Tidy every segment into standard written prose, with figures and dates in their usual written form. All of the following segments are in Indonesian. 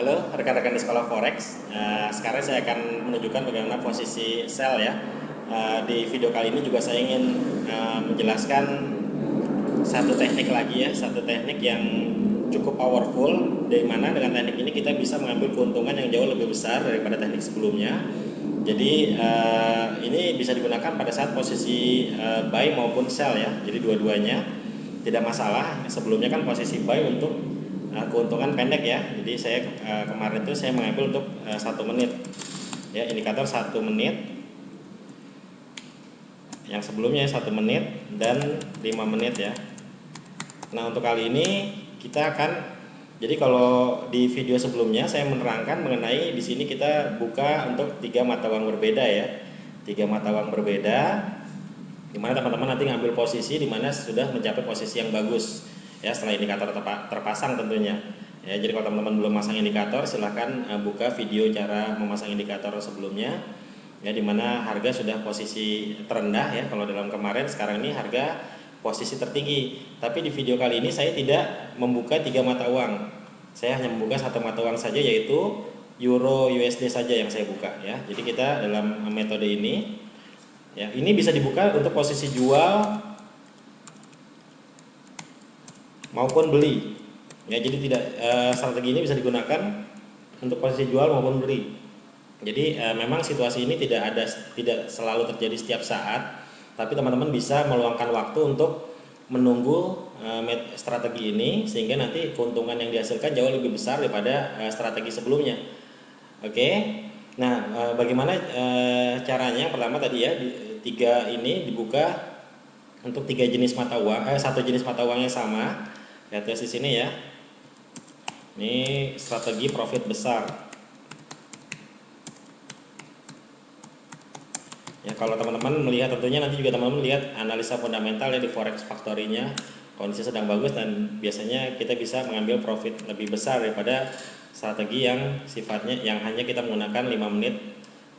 Halo rekan-rekan di Sekolah Forex. Sekarang saya akan menunjukkan bagaimana posisi sell ya. Di video kali ini juga saya ingin menjelaskan satu teknik lagi ya, satu teknik yang cukup powerful, di mana dengan teknik ini kita bisa mengambil keuntungan yang jauh lebih besar daripada teknik sebelumnya. Jadi ini bisa digunakan pada saat posisi buy maupun sell ya. Jadi dua-duanya tidak masalah. Sebelumnya kan posisi buy untuk keuntungan pendek ya. Jadi saya kemarin itu saya mengambil untuk 1 menit ya, indikator 1 menit. Yang sebelumnya 1 menit dan 5 menit ya. Nah untuk kali ini kita akan, jadi kalau di video sebelumnya saya menerangkan mengenai di sini kita buka untuk 3 mata uang berbeda ya, 3 mata uang berbeda, dimana teman-teman nanti ngambil posisi dimana sudah mencapai posisi yang bagus ya, setelah indikator terpasang tentunya ya. Jadi kalau teman-teman belum masang indikator, silahkan buka video cara memasang indikator sebelumnya ya, dimana harga sudah posisi terendah ya kalau dalam kemarin. Sekarang ini harga posisi tertinggi, tapi di video kali ini saya tidak membuka 3 mata uang, saya hanya membuka 1 mata uang saja, yaitu Euro USD saja yang saya buka ya. Jadi kita dalam metode ini ya, ini bisa dibuka untuk posisi jual maupun beli ya. Jadi tidak, strategi ini bisa digunakan untuk posisi jual maupun beli. Jadi memang situasi ini tidak selalu terjadi setiap saat, tapi teman-teman bisa meluangkan waktu untuk menunggu strategi ini, sehingga nanti keuntungan yang dihasilkan jauh lebih besar daripada strategi sebelumnya. Oke. Nah, bagaimana caranya? Pertama tadi ya, tiga ini dibuka untuk 3 jenis mata uang, satu jenis mata uang yang sama. Lihat di sini ya. Ini strategi profit besar. Ya, kalau teman-teman melihat, tentunya nanti juga teman-teman lihat analisa fundamental ya di Forex Factory-nya, kondisi sedang bagus dan biasanya kita bisa mengambil profit lebih besar daripada strategi yang sifatnya yang hanya kita menggunakan 5 menit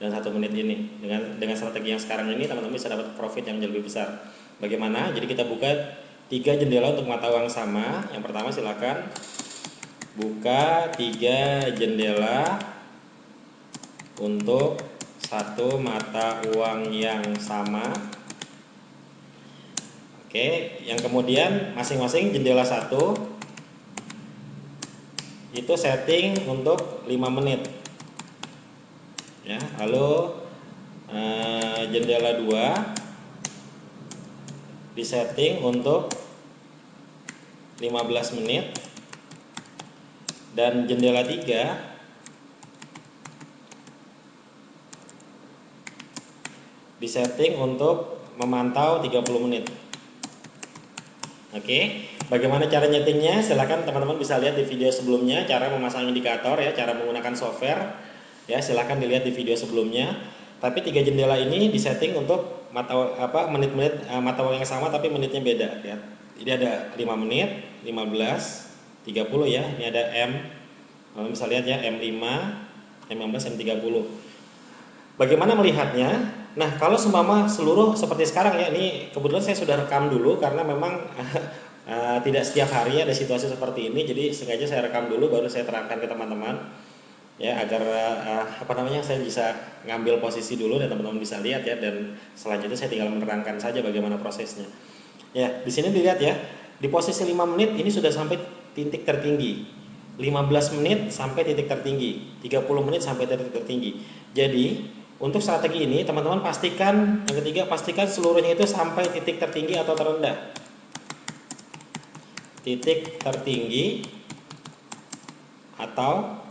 dan 1 menit ini. Dengan strategi yang sekarang ini teman-teman bisa dapat profit yang jauh lebih besar. Bagaimana? Jadi kita buka 3 jendela untuk mata uang sama. Yang pertama silakan buka 3 jendela untuk satu mata uang yang sama. Oke, yang kemudian masing-masing jendela satu itu setting untuk 5 menit ya. Lalu jendela 2 disetting untuk 15 menit, dan jendela 3 disetting untuk memantau 30 menit. Oke, bagaimana cara nyetingnya? Silahkan teman-teman bisa lihat di video sebelumnya, cara memasang indikator ya, cara menggunakan software ya, silahkan dilihat di video sebelumnya. Tapi 3 jendela ini disetting untuk menit-menit mata uang yang sama, tapi menitnya beda ya. Ini ada 5 menit, 15, 30 ya. Ini ada M, bisa lihat ya, M5, M15, M30. Bagaimana melihatnya? Nah, kalau seumpama seluruh seperti sekarang ya, ini kebetulan saya sudah rekam dulu karena memang tidak setiap hari ada situasi seperti ini, jadi sengaja saya rekam dulu baru saya terangkan ke teman-teman ya, agar saya bisa ngambil posisi dulu dan teman-teman bisa lihat ya, dan selanjutnya saya tinggal menerangkan saja bagaimana prosesnya. Ya, di sini dilihat ya, di posisi 5 menit ini sudah sampai titik tertinggi. 15 menit sampai titik tertinggi, 30 menit sampai titik tertinggi. Jadi untuk strategi ini teman-teman pastikan, yang ketiga, pastikan seluruhnya itu sampai titik tertinggi atau terendah. Titik tertinggi atau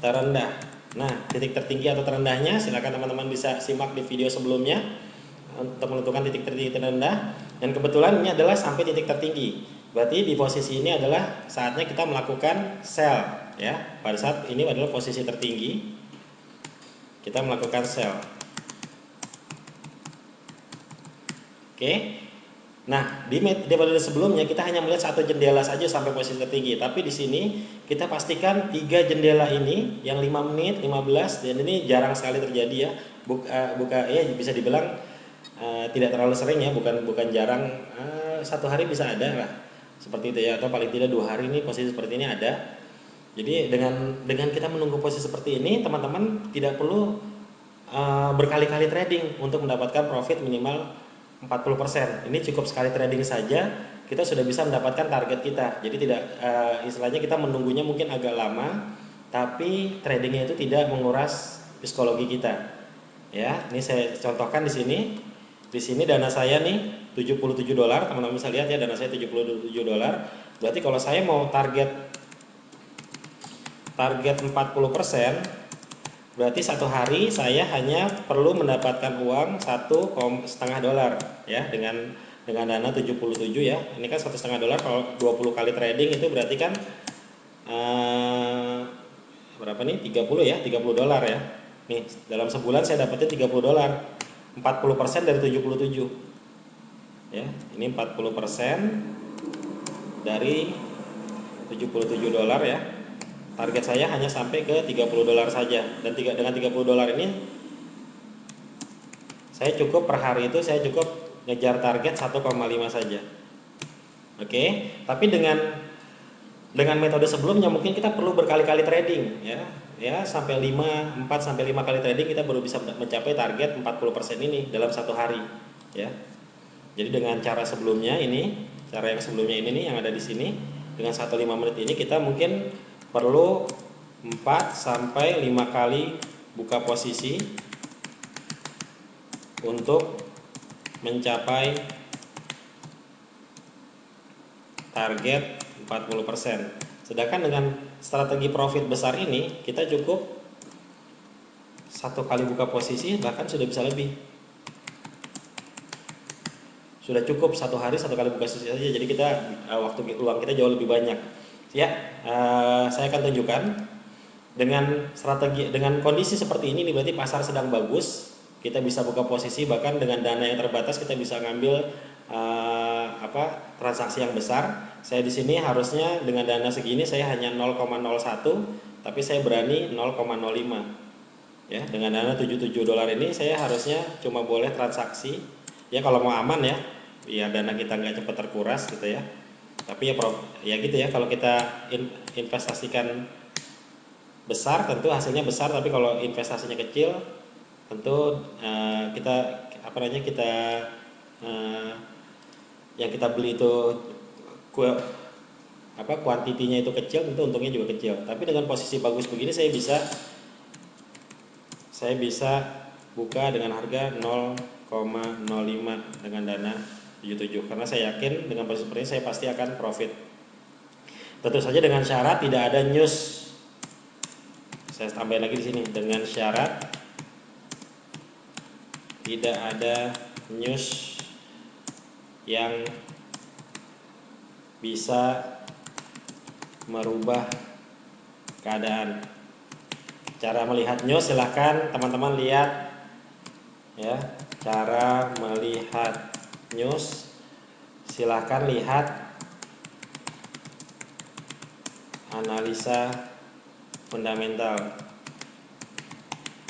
terendah. Nah, titik tertinggi atau terendahnya silakan teman-teman bisa simak di video sebelumnya untuk menentukan titik tertinggi terendah. Dan kebetulan ini adalah sampai titik tertinggi. Berarti di posisi ini adalah saatnya kita melakukan sell ya. Pada saat ini adalah posisi tertinggi, kita melakukan sell. Oke. Nah, di metode sebelumnya kita hanya melihat satu jendela saja sampai posisi tertinggi, tapi di sini kita pastikan 3 jendela ini yang 5 menit, 15, dan ini jarang sekali terjadi ya. Buka ya, bisa dibilang tidak terlalu sering ya, bukan jarang, 1 hari bisa ada lah seperti itu ya, atau paling tidak 2 hari ini posisi seperti ini ada. Jadi dengan kita menunggu posisi seperti ini, teman-teman tidak perlu berkali-kali trading untuk mendapatkan profit minimal 40%. Ini cukup sekali trading saja kita sudah bisa mendapatkan target kita. Jadi tidak istilahnya kita menunggunya mungkin agak lama, tapi tradingnya itu tidak menguras psikologi kita. Ya, ini saya contohkan di sini. Di sini dana saya nih $77, teman-teman bisa lihat ya, dana saya $77. Berarti kalau saya mau target 40%, berarti satu hari saya hanya perlu mendapatkan uang $1,5 ya, dengan dana 77 ya. Ini kan $1,5, kalau 20 kali trading itu berarti kan berapa nih, 30 ya, $30 ya. Nih dalam sebulan saya dapetin $30, 40% dari 77 ya. Ini 40% dari $77 ya. Target saya hanya sampai ke $30 saja, dan dengan $30 ini saya cukup per hari itu saya cukup ngejar target 1,5 saja. Oke, tapi dengan metode sebelumnya mungkin kita perlu berkali-kali trading ya. Ya, sampai 4 sampai 5 kali trading kita baru bisa mencapai target 40% ini dalam satu hari ya. Jadi dengan cara sebelumnya ini, cara yang sebelumnya ini nih yang ada di sini, dengan 1-5 menit ini kita mungkin perlu 4 sampai 5 kali buka posisi untuk mencapai target 40%. Sedangkan dengan strategi profit besar ini kita cukup 1 kali buka posisi bahkan sudah bisa lebih. Sudah cukup 1 hari 1 kali buka posisi saja. Jadi kita waktu luang kita jauh lebih banyak. Ya, saya akan tunjukkan dengan strategi, dengan kondisi seperti ini berarti pasar sedang bagus. Kita bisa buka posisi, bahkan dengan dana yang terbatas kita bisa ngambil transaksi yang besar. Saya di sini harusnya dengan dana segini saya hanya 0,01, tapi saya berani 0,05 ya. Dengan dana $77 ini saya harusnya cuma boleh transaksi ya, kalau mau aman ya, ya dana kita nggak cepat terkuras gitu ya. Tapi ya gitu ya, kalau kita investasikan besar tentu hasilnya besar, tapi kalau investasinya kecil tentu kita yang kita beli itu kuantitinya itu kecil, tentu untungnya juga kecil. Tapi dengan posisi bagus begini saya bisa buka dengan harga 0,05 dengan dana 77, karena saya yakin dengan posisi seperti ini saya pasti akan profit. Tentu saja dengan syarat tidak ada news. Saya tambahin lagi di sini, dengan syarat tidak ada news yang bisa merubah keadaan. Cara melihat news silahkan teman-teman lihat ya. Cara melihat news silahkan lihat analisa fundamental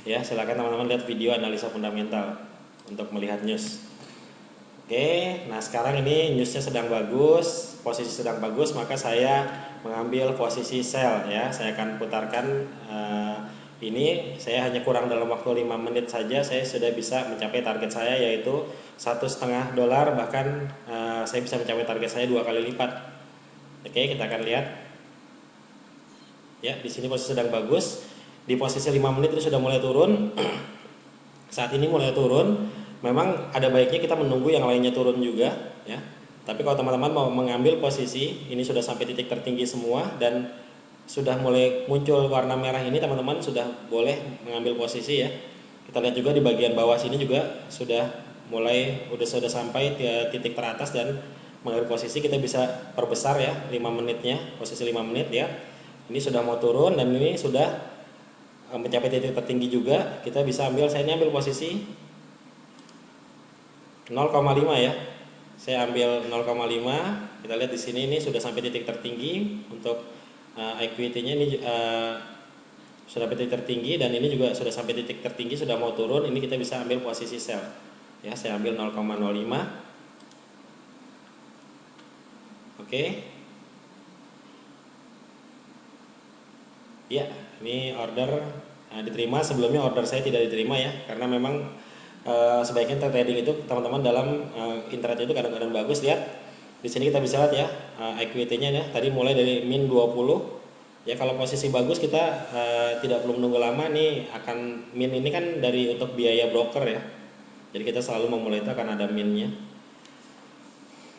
ya. Silahkan teman-teman lihat video analisa fundamental untuk melihat news. Oke, nah sekarang ini newsnya sedang bagus, posisi sedang bagus, maka saya mengambil posisi sell ya. Saya akan putarkan ini. Saya hanya kurang dalam waktu 5 menit saja saya sudah bisa mencapai target saya, yaitu $1,5, bahkan saya bisa mencapai target saya 2 kali lipat. Oke, kita akan lihat ya. Di sini posisi sedang bagus, di posisi 5 menit itu sudah mulai turun. Saat ini mulai turun. Memang ada baiknya kita menunggu yang lainnya turun juga ya. Tapi kalau teman-teman mau mengambil posisi, ini sudah sampai titik tertinggi semua dan sudah mulai muncul warna merah ini, teman-teman sudah boleh mengambil posisi ya. Kita lihat juga di bagian bawah sini juga sudah sampai ke titik teratas dan mengambil posisi. Kita bisa perbesar ya 5 menitnya, posisi 5 menit ya. Ini sudah mau turun dan ini sudah mencapai titik tertinggi juga. Kita bisa ambil, saya ini ambil posisi 0,5 ya. Saya ambil 0,5. Kita lihat di sini ini sudah sampai titik tertinggi untuk equity-nya ini sudah sampai titik tertinggi, dan ini juga sudah sampai titik tertinggi, sudah mau turun. Ini kita bisa ambil posisi sell. Ya, saya ambil 0,05. Oke. Ya, ini order diterima. Sebelumnya order saya tidak diterima ya, karena memang sebaiknya trading itu teman-teman dalam internet itu kadang-kadang bagus. Lihat di sini kita bisa lihat ya equity-nya ya. Tadi mulai dari min 20 ya. Kalau posisi bagus kita tidak perlu menunggu lama nih. Akan min ini kan dari untuk biaya broker ya. Jadi kita selalu memulai itu akan ada minnya.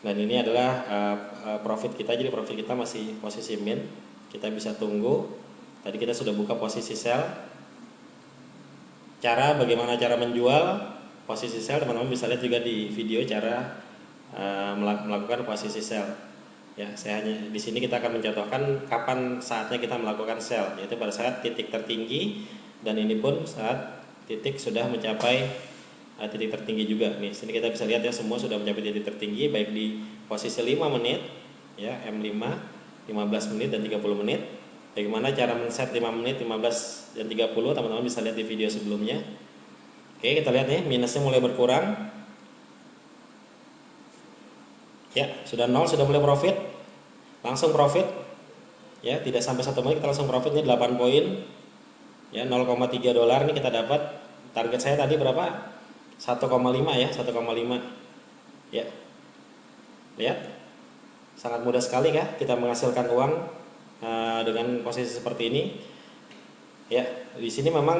Dan ini adalah profit kita. Jadi profit kita masih posisi min. Kita bisa tunggu. Tadi kita sudah buka posisi sell. Bagaimana cara menjual posisi sell, teman-teman bisa lihat juga di video cara melakukan posisi sell. Ya, saya hanya di sini kita akan mencontohkan kapan saatnya kita melakukan sell, yaitu pada saat titik tertinggi, dan ini pun saat titik sudah mencapai titik tertinggi juga. Nih, sini kita bisa lihat ya, semua sudah mencapai titik tertinggi baik di posisi 5 menit ya, M5, 15 menit dan 30 menit. Bagaimana cara men-set 5 menit, 15 dan 30, teman-teman bisa lihat di video sebelumnya. Oke, kita lihat nih minusnya mulai berkurang. Ya, sudah 0, sudah mulai profit. Langsung profit. Ya, tidak sampai 1 menit kita langsung profitnya 8 poin. Ya, 0,3 dolar nih kita dapat. Target saya tadi berapa? 1,5 ya, 1,5. Ya. Lihat. Sangat mudah sekali kan kita menghasilkan uang dengan posisi seperti ini. Ya, di sini memang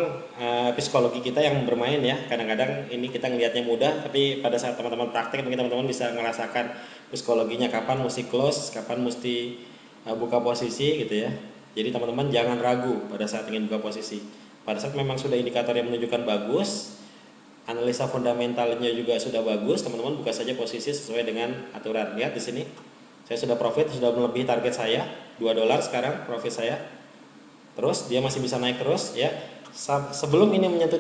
psikologi kita yang bermain ya. Kadang-kadang ini kita ngelihatnya mudah, tapi pada saat teman-teman praktek mungkin teman-teman bisa merasakan psikologinya, kapan mesti close, kapan mesti buka posisi gitu ya. Jadi teman-teman jangan ragu pada saat ingin buka posisi. Pada saat memang sudah indikator yang menunjukkan bagus, analisa fundamentalnya juga sudah bagus, teman-teman buka saja posisi sesuai dengan aturan. Lihat di sini. Saya sudah profit, sudah melebihi target saya, 2 dolar sekarang profit saya. Terus dia masih bisa naik terus ya. Sebelum ini menyentuh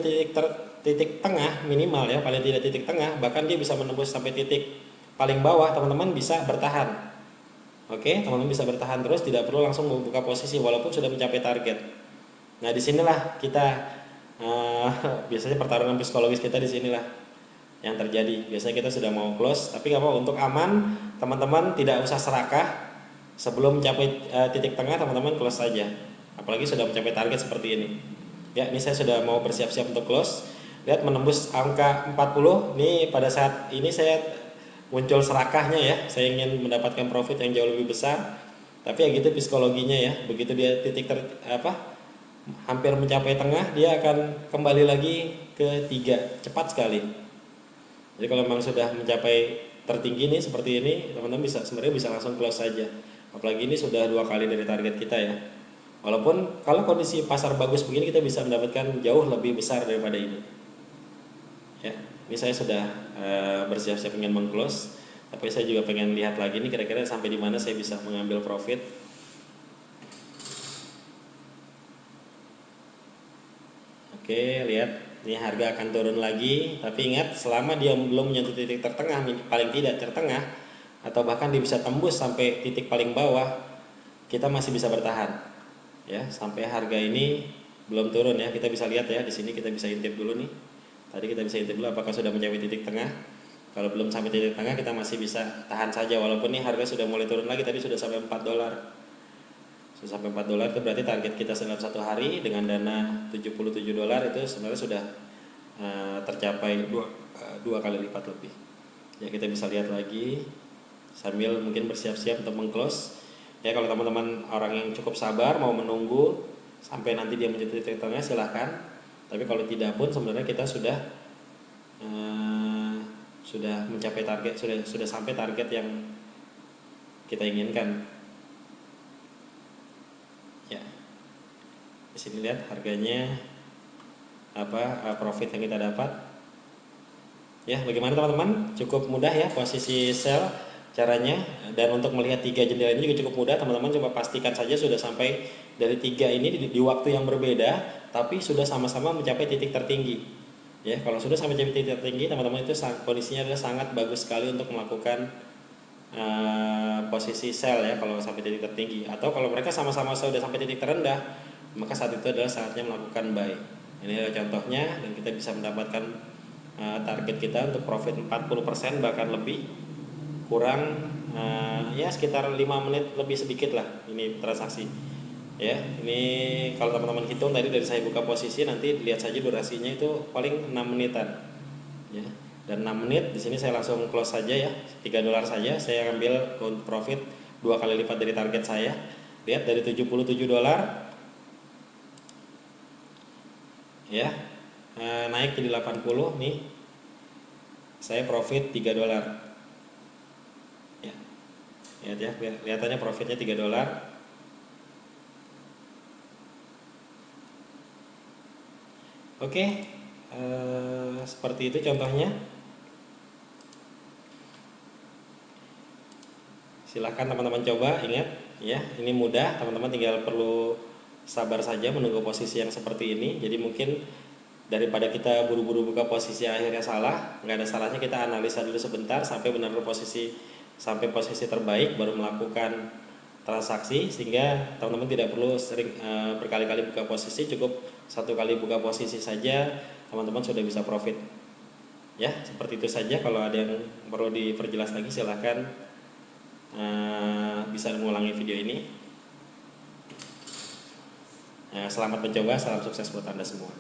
titik tengah minimal ya, paling tidak titik tengah, bahkan dia bisa menembus sampai titik paling bawah, teman-teman bisa bertahan. Oke, teman-teman bisa bertahan terus, tidak perlu langsung membuka posisi walaupun sudah mencapai target. Nah, disinilah kita biasanya pertarungan psikologis kita di sinilah yang terjadi. Biasanya kita sudah mau close, tapi nggak apa, untuk aman, teman-teman tidak usah serakah. Sebelum mencapai titik tengah, teman-teman close saja. Apalagi sudah mencapai target seperti ini. Ya, ini saya sudah mau bersiap-siap untuk close. Lihat menembus angka 40. Nih pada saat ini saya muncul serakahnya ya. Saya ingin mendapatkan profit yang jauh lebih besar. Tapi ya gitu psikologinya ya. Begitu dia titik hampir mencapai tengah, dia akan kembali lagi ke 3 cepat sekali. Jadi kalau memang sudah mencapai tertinggi nih seperti ini, teman-teman sebenarnya bisa langsung close saja. Apalagi ini sudah 2 kali dari target kita ya. Walaupun kalau kondisi pasar bagus begini kita bisa mendapatkan jauh lebih besar daripada ini. Ya, ini saya sudah bersiap-siap ingin meng-close, tapi saya juga pengen lihat lagi nih kira-kira sampai di mana saya bisa mengambil profit. Oke, lihat ini harga akan turun lagi, tapi ingat selama dia belum menyentuh titik tertengah, paling tidak tertengah, atau bahkan dia bisa tembus sampai titik paling bawah, kita masih bisa bertahan. Ya, sampai harga ini belum turun ya. Kita bisa lihat ya di sini, kita bisa intip dulu nih. Tadi kita bisa intip dulu apakah sudah mencapai titik tengah. Kalau belum sampai titik tengah kita masih bisa tahan saja, walaupun nih harga sudah mulai turun lagi, tadi sudah sampai 4 dolar. Sudah sampai 4 dolar itu berarti target kita dalam 1 hari dengan dana 77 dolar itu sebenarnya sudah tercapai dua kali lipat lebih. Ya, kita bisa lihat lagi sambil mungkin bersiap-siap untuk meng-close. Ya, kalau teman-teman orang yang cukup sabar mau menunggu sampai nanti dia menjadi titik tengah silahkan. Tapi kalau tidak pun sebenarnya kita sudah mencapai target, sudah sampai target yang kita inginkan. Ya, di sini lihat harganya profit yang kita dapat. Ya, bagaimana teman-teman? Cukup mudah ya posisi sell caranya, dan untuk melihat 3 jendela ini juga cukup mudah. Teman-teman coba pastikan saja sudah sampai dari 3 ini di waktu yang berbeda, tapi sudah sama-sama mencapai titik tertinggi. Ya, kalau sudah sampai titik tertinggi, teman-teman itu kondisinya adalah sangat bagus sekali untuk melakukan posisi sell ya kalau sampai titik tertinggi. Atau kalau mereka sama-sama sudah sampai titik terendah, maka saat itu adalah saatnya melakukan buy. Ini adalah contohnya, dan kita bisa mendapatkan target kita untuk profit 40% bahkan lebih, kurang ya sekitar 5 menit lebih sedikit lah ini transaksi. Ya, ini kalau teman-teman hitung tadi dari saya buka posisi, nanti lihat saja durasinya itu paling 6 menitan. Ya. Dan 6 menit di sini saya langsung close saja ya. $3 saja saya ambil profit 2 kali lipat dari target saya. Lihat dari $77 ya. Naik jadi 80 nih. Saya profit $3. Ya. Lihat ya, kelihatannya profitnya $3. Oke, seperti itu contohnya. Silahkan teman-teman coba, ingat ya, ini mudah, teman-teman tinggal perlu sabar saja menunggu posisi yang seperti ini. Jadi mungkin daripada kita buru-buru buka posisi akhirnya salah, nggak ada salahnya kita analisa dulu sebentar sampai benar-benar posisi terbaik baru melakukan transaksi, sehingga teman-teman tidak perlu sering berkali-kali buka posisi, cukup 1 kali buka posisi saja teman-teman sudah bisa profit. Ya, seperti itu saja. Kalau ada yang perlu diperjelas lagi silahkan bisa mengulangi video ini. Selamat mencoba, salam sukses buat Anda semua.